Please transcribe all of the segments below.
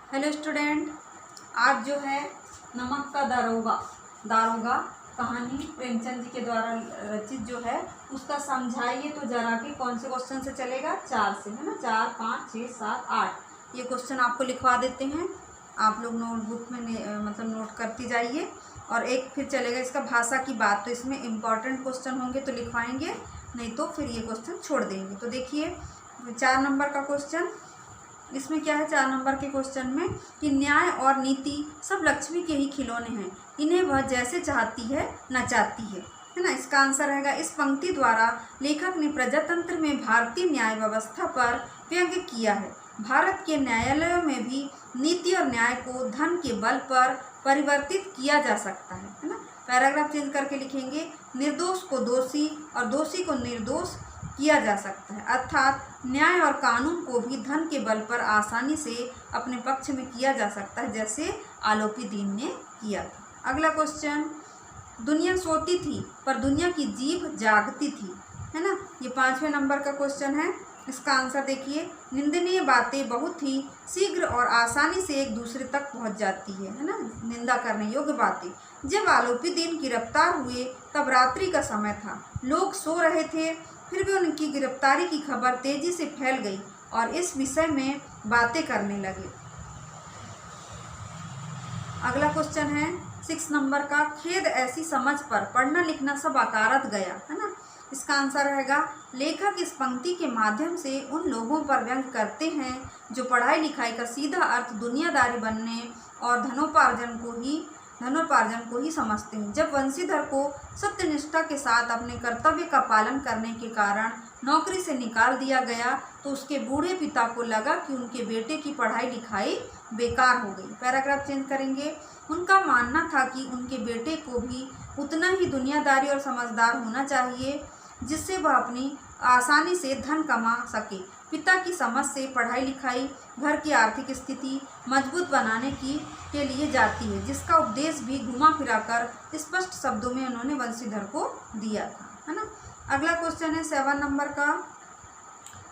Hello student, आज जो है नमक का दारोगा कहानी प्रेमचंद जी के द्वारा रचित जो है उसका समझाइए तो जरा कि कौन से क्वेश्चन से चलेगा। 4 से, है ना। 4, 5, 6, 7, 8 ये क्वेश्चन आपको लिखवा देते हैं। आप लोग नोटबुक में मतलब नोट करती जाइए। और एक फिर चलेगा इसका भाषा की बात, तो इसमें इम्पॉर्टेंट क्वेश्चन होंगे तो लिखवाएंगे, नहीं तो फिर ये क्वेश्चन छोड़ देंगे। तो देखिए 4 नंबर का क्वेश्चन, इसमें क्या है 4 नंबर के क्वेश्चन में कि न्याय और नीति सब लक्ष्मी के ही खिलौने हैं, इन्हें वह जैसे चाहती है नचाती है ना। इसका आंसर रहेगा। इस पंक्ति द्वारा लेखक ने प्रजातंत्र में भारतीय न्याय व्यवस्था पर व्यंग्य किया है। भारत के न्यायालयों में भी नीति और न्याय को धन के बल पर परिवर्तित किया जा सकता है ना। पैराग्राफ चेंज करके लिखेंगे, निर्दोष को दोषी और दोषी को निर्दोष किया जा सकता है, अर्थात न्याय और कानून को भी धन के बल पर आसानी से अपने पक्ष में किया जा सकता है, जैसे आलोपी दीन ने किया था। अगला क्वेश्चन, दुनिया सोती थी पर दुनिया की जीभ जागती थी, है ना। ये 5वें नंबर का क्वेश्चन है। इसका आंसर देखिए, निंदनीय बातें बहुत ही शीघ्र और आसानी से एक दूसरे तक पहुंच जाती है ना। निंदा करने योग्य बातें। जब आलोपी दीन गिरफ्तार हुए तब रात्रि का समय था, लोग सो रहे थे, फिर भी उनकी गिरफ्तारी की खबर तेजी से फैल गई और इस विषय में बातें करने लगे। अगला क्वेश्चन है 6 नंबर का, खेद ऐसी समझ पर पढ़ना लिखना सब अकारत गया, है ना। इसका आंसर रहेगा, लेखक इस पंक्ति के माध्यम से उन लोगों पर व्यंग्य करते हैं जो पढ़ाई लिखाई का सीधा अर्थ दुनियादारी बनने और धनोपार्जन को ही समझते हैं। जब वंशीधर को सत्यनिष्ठा के साथ अपने कर्तव्य का पालन करने के कारण नौकरी से निकाल दिया गया तो उसके बूढ़े पिता को लगा कि उनके बेटे की पढ़ाई लिखाई बेकार हो गई। पैराग्राफ चेंज करेंगे, उनका मानना था कि उनके बेटे को भी उतना ही दुनियादारी और समझदार होना चाहिए जिससे वह अपनी आसानी से धन कमा सके। पिता की समझ से पढ़ाई लिखाई घर की आर्थिक स्थिति मजबूत बनाने के लिए जाती है, जिसका उपदेश भी घुमा फिरा कर स्पष्ट शब्दों में उन्होंने वंशीधर को दिया था, है ना। अगला क्वेश्चन है 7 नंबर का,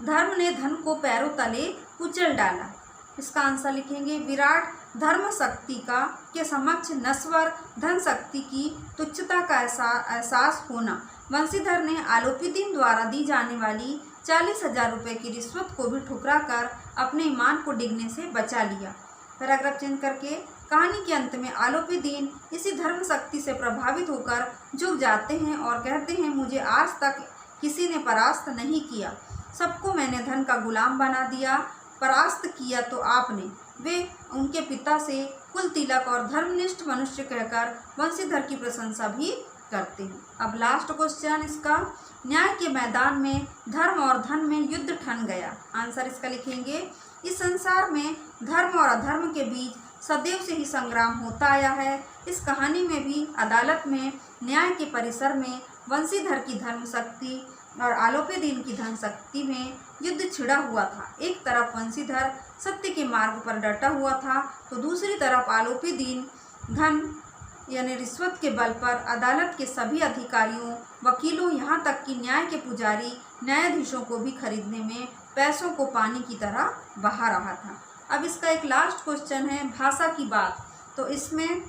धर्म ने धन को पैरों तले कुचल डाला। इसका आंसर लिखेंगे, विराट धर्म शक्ति के समक्ष नश्वर धन शक्ति की तुच्छता का एहसास होना। वंशीधर ने आलोपी दीन द्वारा दी जाने वाली 40,000 रुपये की रिश्वत को भी ठुकरा कर अपने ईमान को डिगने से बचा लिया। पैराग्राफ चेंज करके, कहानी के अंत में आलोपी दीन इसी धर्म शक्ति से प्रभावित होकर झुक जाते हैं और कहते हैं, मुझे आज तक किसी ने परास्त नहीं किया, सबको मैंने धन का गुलाम बना दिया, परास्त किया तो आपने। वे उनके पिता से कुल तिलक और धर्मनिष्ठ मनुष्य कहकर वंशीधर की प्रशंसा भी करते हैं। अब लास्ट क्वेश्चन इसका, न्याय के मैदान में धर्म और धन में युद्ध ठन गया। आंसर इसका लिखेंगे, इस संसार में धर्म और अधर्म के बीच सदैव से ही संग्राम होता आया है। इस कहानी में भी अदालत में न्याय के परिसर में वंशीधर की धर्म शक्ति और आलोपी दीन की धन शक्ति में युद्ध छिड़ा हुआ था। एक तरफ वंशीधर सत्य के मार्ग पर डटा हुआ था तो दूसरी तरफ आलोपी दीन धन यानी रिश्वत के बल पर अदालत के सभी अधिकारियों, वकीलों, यहाँ तक कि न्याय के पुजारी न्यायाधीशों को भी खरीदने में पैसों को पानी की तरह बहा रहा था। अब इसका एक लास्ट क्वेश्चन है भाषा की बात, तो इसमें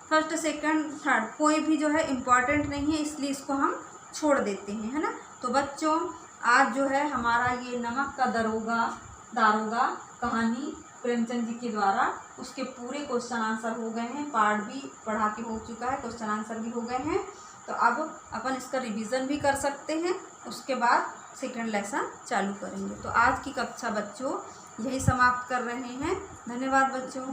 फर्स्ट, सेकंड, थर्ड कोई भी जो है इम्पॉर्टेंट नहीं है, इसलिए इसको हम छोड़ देते हैं, है ना। तो बच्चों, आज जो है हमारा ये नमक का दारोगा कहानी प्रेमचंद जी के द्वारा उसके पूरे क्वेश्चन आंसर हो गए हैं। पार्ट भी पढ़ा के हो चुका है, क्वेश्चन आंसर भी हो गए हैं। तो अब अपन इसका रिवीजन भी कर सकते हैं, उसके बाद सेकंड लेसन चालू करेंगे। तो आज की कक्षा बच्चों यही समाप्त कर रहे हैं। धन्यवाद बच्चों।